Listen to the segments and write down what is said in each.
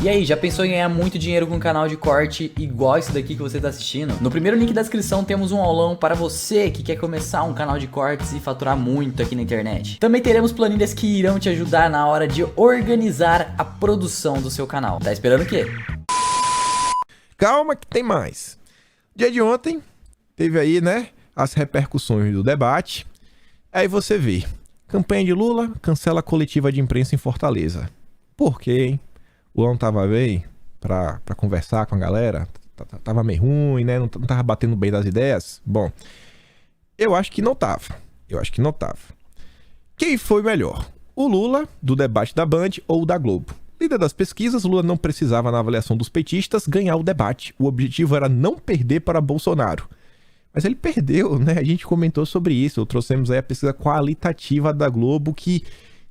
E aí, já pensou em ganhar muito dinheiro com um canal de corte igual esse daqui que você está assistindo? No primeiro link da descrição temos um aulão para você que quer começar um canal de cortes e faturar muito aqui na internet. Também teremos planilhas que irão te ajudar na hora de organizar a produção do seu canal. Tá esperando o quê? Calma que tem mais. Dia de ontem teve aí, né, as repercussões do debate. Aí você vê, campanha de Lula cancela a coletiva de imprensa em Fortaleza. Por quê, hein? O Lula não tava bem pra conversar com a galera? Tava meio ruim, né? Não tava batendo bem das ideias? Bom, eu acho que não tava. Quem foi melhor? O Lula, do debate da Band ou da Globo? Líder das pesquisas, Lula não precisava, na avaliação dos petistas, ganhar o debate. O objetivo era não perder para Bolsonaro. Mas ele perdeu, né? A gente comentou sobre isso. Trouxemos aí a pesquisa qualitativa da Globo que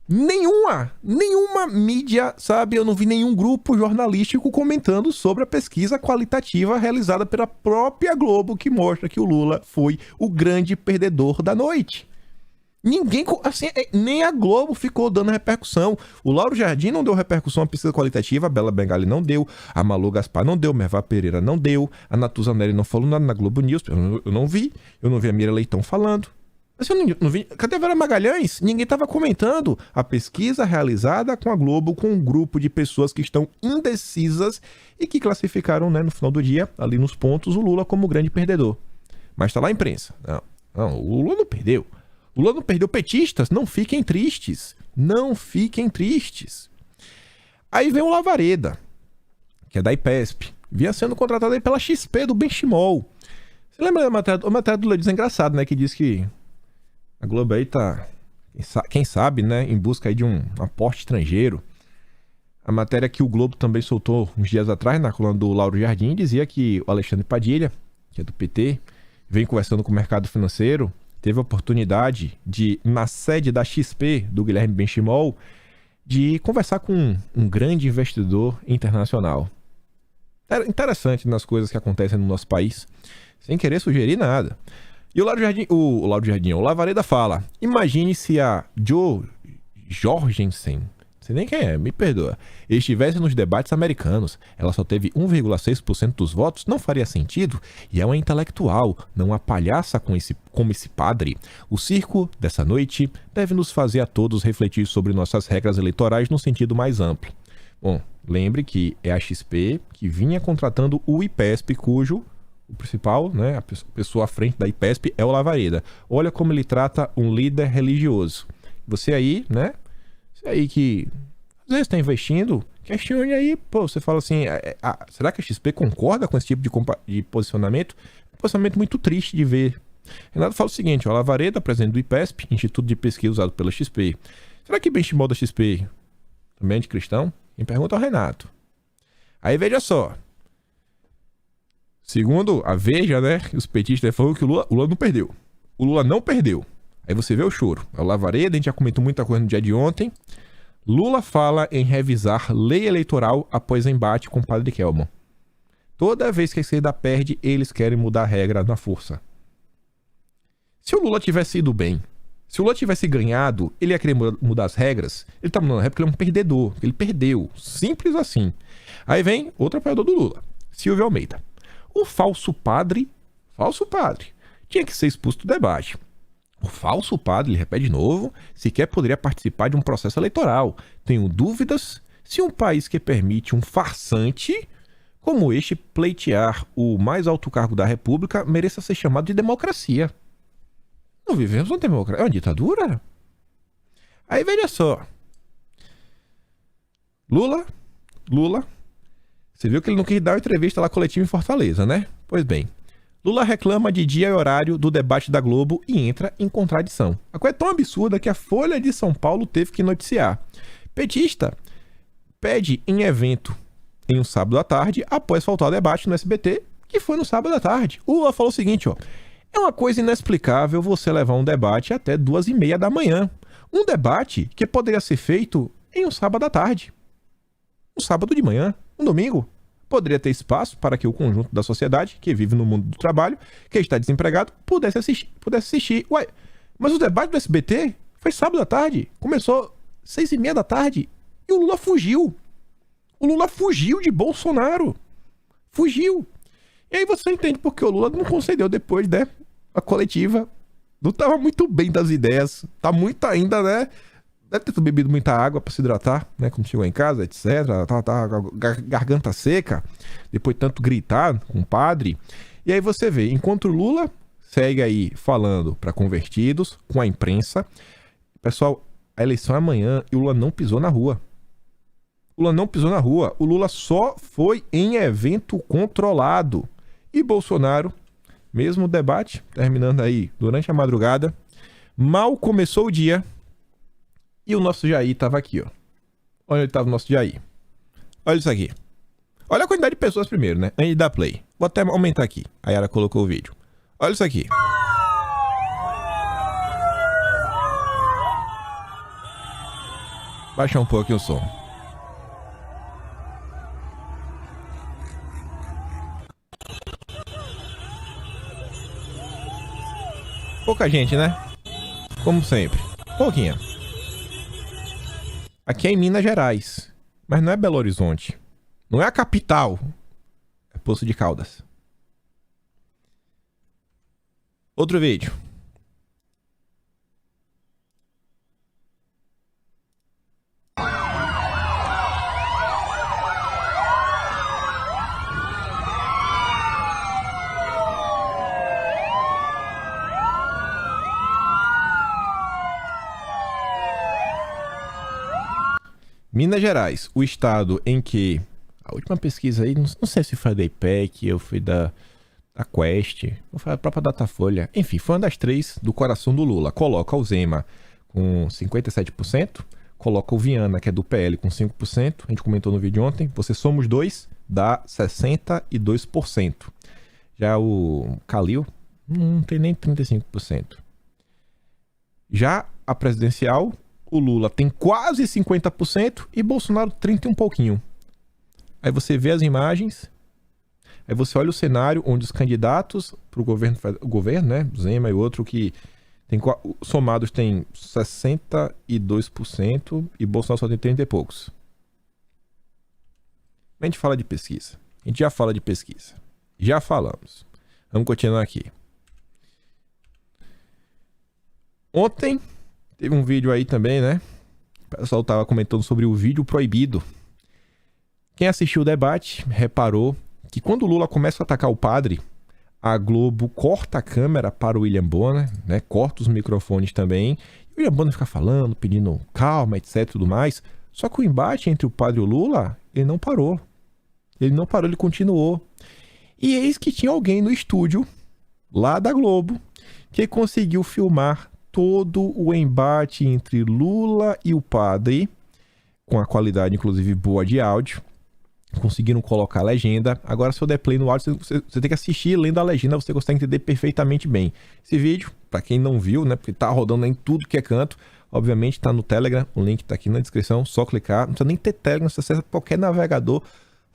nenhuma mídia, sabe? Eu não vi nenhum grupo jornalístico comentando sobre a pesquisa qualitativa realizada pela própria Globo, que mostra que o Lula foi o grande perdedor da noite. Ninguém, assim, nem a Globo ficou dando repercussão. O Lauro Jardim não deu repercussão à pesquisa qualitativa, a Bela Bengali não deu, a Malu Gaspar não deu, Mervá Pereira não deu, a Natuza Neri não falou nada na Globo News, eu não vi a Mira Leitão falando. Mas eu não vi. Cadê a Vera Magalhães? Ninguém estava comentando a pesquisa realizada com a Globo, com um grupo de pessoas que estão indecisas e que classificaram, né, no final do dia, ali nos pontos, o Lula como o grande perdedor. Mas tá lá a imprensa. Não, o Lula não perdeu. O Lula não perdeu. Petistas, não fiquem tristes. Não fiquem tristes. Aí vem o Lavareda, que é da IPESP. Vinha sendo contratado aí pela XP do Benchimol. Você lembra da matéria? A matéria do Lula é engraçado, né? Que diz que a Globo aí tá, quem sabe, né, em busca aí de um aporte estrangeiro. A matéria que o Globo também soltou uns dias atrás, na coluna do Lauro Jardim, dizia que o Alexandre Padilha, que é do PT, vem conversando com o mercado financeiro, teve a oportunidade de, na sede da XP, do Guilherme Benchimol, de conversar com um grande investidor internacional. Interessante nas coisas que acontecem no nosso país, sem querer sugerir nada. E o Lavareda fala, imagine se a Jo Jorgensen, não sei nem quem é, me perdoa, estivesse nos debates americanos. Ela só teve 1,6% dos votos, não faria sentido, e é uma intelectual, não uma palhaça como esse padre. O circo dessa noite deve nos fazer a todos refletir sobre nossas regras eleitorais no sentido mais amplo. Bom, lembre que é a XP que vinha contratando o IPESP, cujo o principal, né, a pessoa à frente da IPESP é o Lavareda. Olha como ele trata um líder religioso. Você aí, né? Você aí que às vezes está investindo, questione aí, pô, você fala assim, será que a XP concorda com esse tipo de posicionamento? É um posicionamento muito triste de ver. Renato fala o seguinte, ó, Lavareda, presidente do IPESP, Instituto de Pesquisa usado pela XP. Será que Benchimol da XP também é anticristão? Quem pergunta é o Renato. Aí veja só. Segundo a Veja, né, os petistas falaram que o Lula não perdeu. O Lula não perdeu. Aí você vê o choro. É o Lavareda, a gente já comentou muita coisa no dia de ontem. Lula fala em revisar lei eleitoral após embate com o padre Kelman. Toda vez que a esquerda perde, eles querem mudar a regra na força. Se o Lula tivesse ido bem, se o Lula tivesse ganhado, ele ia querer mudar as regras? Ele tá mudando a regra porque ele é um perdedor. Ele perdeu. Simples assim. Aí vem outro apoiador do Lula, Silvio Almeida. O falso padre, tinha que ser expulso do debate. O falso padre, ele repete de novo, sequer poderia participar de um processo eleitoral. Tenho dúvidas se um país que permite um farsante como este pleitear o mais alto cargo da República mereça ser chamado de democracia. Não vivemos uma democracia, é uma ditadura? Aí veja só. Lula, você viu que ele não quis dar uma entrevista lá coletiva em Fortaleza, né? Pois bem, Lula reclama de dia e horário do debate da Globo e entra em contradição. A coisa é tão absurda que a Folha de São Paulo teve que noticiar. Petista pede em evento em um sábado à tarde, após faltar o debate no SBT, que foi no sábado à tarde. O Lula falou o seguinte, ó. É uma coisa inexplicável você levar um debate até 2h30 da manhã. Um debate que poderia ser feito em um sábado à tarde. Um sábado de manhã, um domingo. Poderia ter espaço para que o conjunto da sociedade, que vive no mundo do trabalho, que está desempregado, pudesse assistir. Ué, mas o debate do SBT foi sábado à tarde. Começou 6h30 da tarde e o Lula fugiu. O Lula fugiu de Bolsonaro. Fugiu. E aí você entende porque o Lula não concedeu depois, né? A coletiva. Não tava muito bem das ideias. Tá muito ainda, né? Deve ter bebido muita água pra se hidratar, né? Quando chegou em casa, etc. Tá garganta seca. Depois de tanto gritar com o padre. E aí você vê, enquanto o Lula segue aí falando pra convertidos, com a imprensa. Pessoal, a eleição é amanhã e o Lula não pisou na rua. O Lula não pisou na rua. O Lula só foi em evento controlado. E Bolsonaro, mesmo o debate, terminando aí durante a madrugada, mal começou o dia e o nosso Jair tava aqui, ó. Onde ele tava o nosso Jair? Olha isso aqui. Olha a quantidade de pessoas primeiro, né? Antes de dar play. Vou até aumentar aqui. A Yara colocou o vídeo. Olha isso aqui. Baixa um pouco o som. Pouca gente, né? Como sempre. Pouquinha. Aqui é em Minas Gerais. Mas não é Belo Horizonte. Não é a capital. É Poços de Caldas. Outro vídeo. Minas Gerais, o estado em que a última pesquisa aí, não sei se foi da IPEC ou foi da Quest, ou foi a própria Datafolha, enfim, foi uma das três do coração do Lula. Coloca o Zema com 57%, coloca o Viana, que é do PL, com 5%, a gente comentou no vídeo ontem, você soma os dois, dá 62%. Já o Calil não tem nem 35%. Já a presidencial, o Lula tem quase 50% e Bolsonaro 30 e um pouquinho. Aí você vê as imagens, aí você olha o cenário onde os candidatos para o governo, né, Zema e outro que tem, somados tem 62% e Bolsonaro só tem 30 e poucos. A gente fala de pesquisa. A gente já fala de pesquisa. Já falamos. Vamos continuar aqui. Ontem teve um vídeo aí também, né? O pessoal tava comentando sobre o vídeo proibido. Quem assistiu o debate reparou que quando o Lula começa a atacar o padre, a Globo corta a câmera para o William Bonner, né? Corta os microfones também. E o William Bonner fica falando, pedindo calma, etc, tudo mais. Só que o embate entre o padre e o Lula, ele não parou. Ele não parou, ele continuou. E eis que tinha alguém no estúdio, lá da Globo, que conseguiu filmar todo o embate entre Lula e o padre, com a qualidade, inclusive, boa de áudio. Conseguiram colocar a legenda. Agora, se eu der play no áudio, você tem que assistir lendo a legenda, você consegue entender perfeitamente bem. Esse vídeo, para quem não viu, né, porque tá rodando em tudo que é canto, obviamente tá no Telegram, o link tá aqui na descrição, só clicar. Não precisa nem ter Telegram, você acessa qualquer navegador.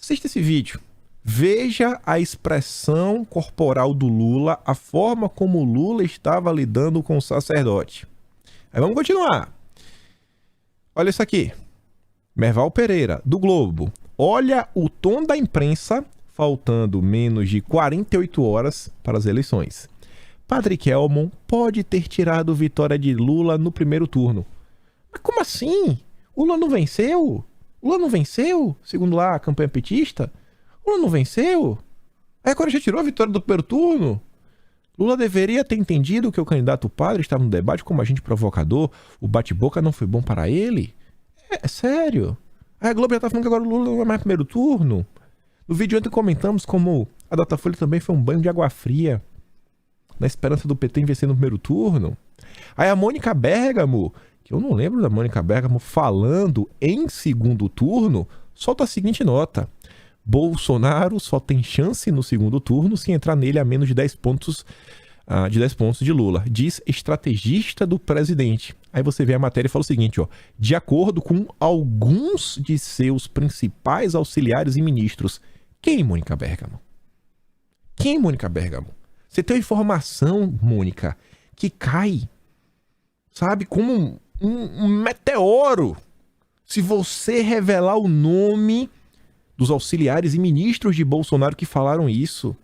Assista esse vídeo. Veja a expressão corporal do Lula, a forma como o Lula estava lidando com o sacerdote. Aí vamos continuar. Olha isso aqui. Merval Pereira, do Globo. Olha o tom da imprensa, faltando menos de 48 horas para as eleições. Padre Kelmon pode ter tirado vitória de Lula no primeiro turno. Mas como assim? O Lula não venceu? O Lula não venceu, segundo lá a campanha petista? Lula não venceu? Aí agora já tirou a vitória do primeiro turno? Lula deveria ter entendido que o candidato padre estava no debate como agente provocador. O bate-boca não foi bom para ele? É sério? Aí a Globo já tá falando que agora o Lula não vai mais primeiro turno? No vídeo ontem comentamos como a Datafolha também foi um banho de água fria, na esperança do PT em vencer no primeiro turno. Aí a Mônica Bergamo, que eu não lembro da Mônica Bergamo falando em segundo turno, solta a seguinte nota. Bolsonaro só tem chance no segundo turno se entrar nele a menos de 10 pontos de Lula, diz estrategista do presidente. Aí você vê a matéria e fala o seguinte, ó, de acordo com alguns de seus principais auxiliares e ministros. Quem, Mônica Bergamo? Quem, Mônica Bergamo? Você tem uma informação, Mônica, que cai, sabe, como um meteoro se você revelar o nome dos auxiliares e ministros de Bolsonaro que falaram isso.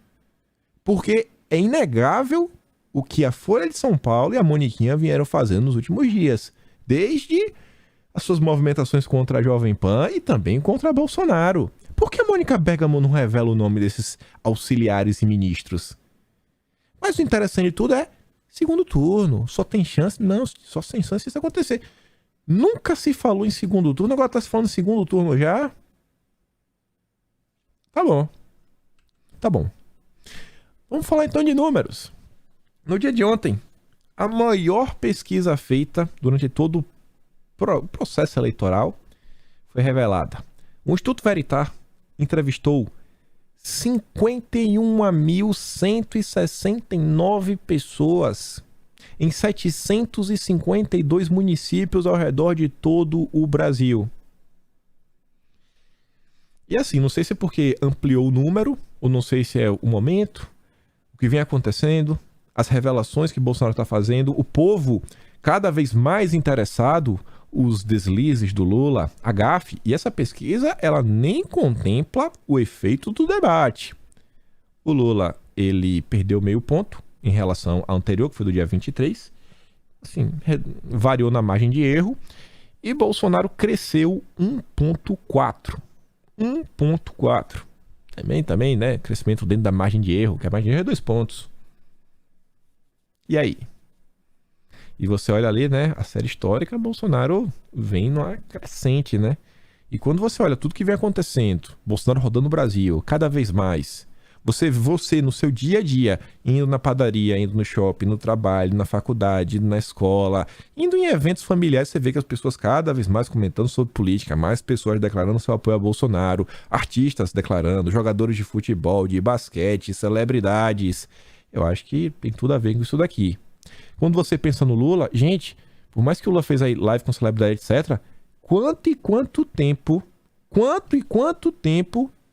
Porque é inegável o que a Folha de São Paulo e a Moniquinha vieram fazendo nos últimos dias. Desde as suas movimentações contra a Jovem Pan e também contra Bolsonaro. Por que a Mônica Bergamo não revela o nome desses auxiliares e ministros? Mas o interessante de tudo é segundo turno. Só tem chance? Não, só tem chance disso acontecer. Nunca se falou em segundo turno, agora tá se falando em segundo turno já? Tá bom. Tá bom. Vamos falar então de números. No dia de ontem, a maior pesquisa feita durante todo o processo eleitoral foi revelada. O Instituto Veritas entrevistou 51.169 pessoas em 752 municípios ao redor de todo o Brasil. E assim, não sei se é porque ampliou o número, ou não sei se é o momento, o que vem acontecendo, as revelações que Bolsonaro está fazendo, o povo cada vez mais interessado, os deslizes do Lula, a gafe, e essa pesquisa ela nem contempla o efeito do debate. O Lula, ele perdeu meio ponto em relação ao anterior, que foi do dia 23, assim, variou na margem de erro, e Bolsonaro cresceu 1,4. 1,4. Também, né, crescimento dentro da margem de erro, que a margem de erro é 2 pontos. E aí? E você olha ali, né, a série histórica, Bolsonaro vem numa crescente, né? E quando você olha tudo que vem acontecendo, Bolsonaro rodando o Brasil, cada vez mais, você no seu dia a dia, indo na padaria, indo no shopping, no trabalho, na faculdade, indo na escola, indo em eventos familiares, você vê que as pessoas cada vez mais comentando sobre política, mais pessoas declarando seu apoio a Bolsonaro, artistas declarando, jogadores de futebol, de basquete, celebridades. Eu acho que tem tudo a ver com isso daqui. Quando você pensa no Lula, gente, por mais que o Lula fez aí live com celebridade, etc., quanto tempo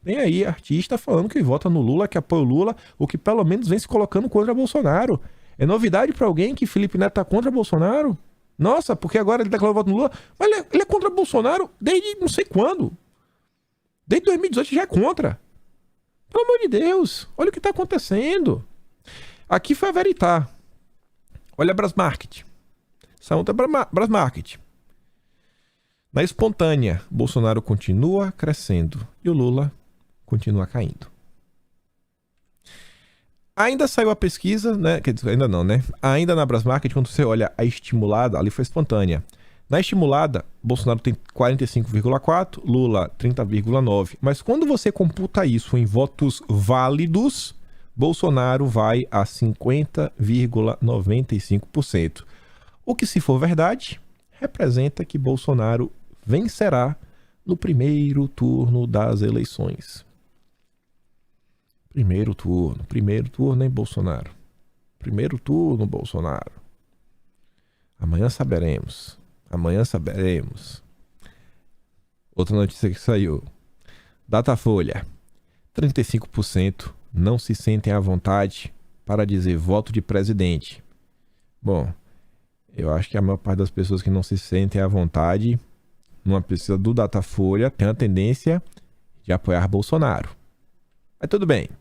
tem aí artista falando que vota no Lula, que apoia o Lula, ou que pelo menos vem se colocando contra Bolsonaro? É novidade pra alguém que Felipe Neto tá contra Bolsonaro? Nossa, porque agora ele declarou voto no Lula? Mas ele é contra Bolsonaro desde não sei quando. Desde 2018 já é contra. Pelo amor de Deus, olha o que tá acontecendo. Aqui foi a Veritas. Olha a Brasmarket. Essa outra é Brasmarket. Na espontânea, Bolsonaro continua crescendo e o Lula continua caindo. Ainda saiu a pesquisa, né? Quer dizer, ainda não, né? Ainda na Brasmarket, quando você olha a estimulada, ali foi espontânea. Na estimulada, Bolsonaro tem 45,4, Lula 30,9. Mas quando você computa isso em votos válidos, Bolsonaro vai a 50,95%. O que, se for verdade, representa que Bolsonaro vencerá no primeiro turno das eleições. Primeiro turno, hein, Bolsonaro? Primeiro turno, Bolsonaro. Amanhã saberemos. Outra notícia que saiu. Datafolha. 35% não se sentem à vontade para dizer voto de presidente. Bom, eu acho que a maior parte das pessoas que não se sentem à vontade, numa pesquisa do Datafolha, tem a tendência de apoiar Bolsonaro. Mas tudo bem.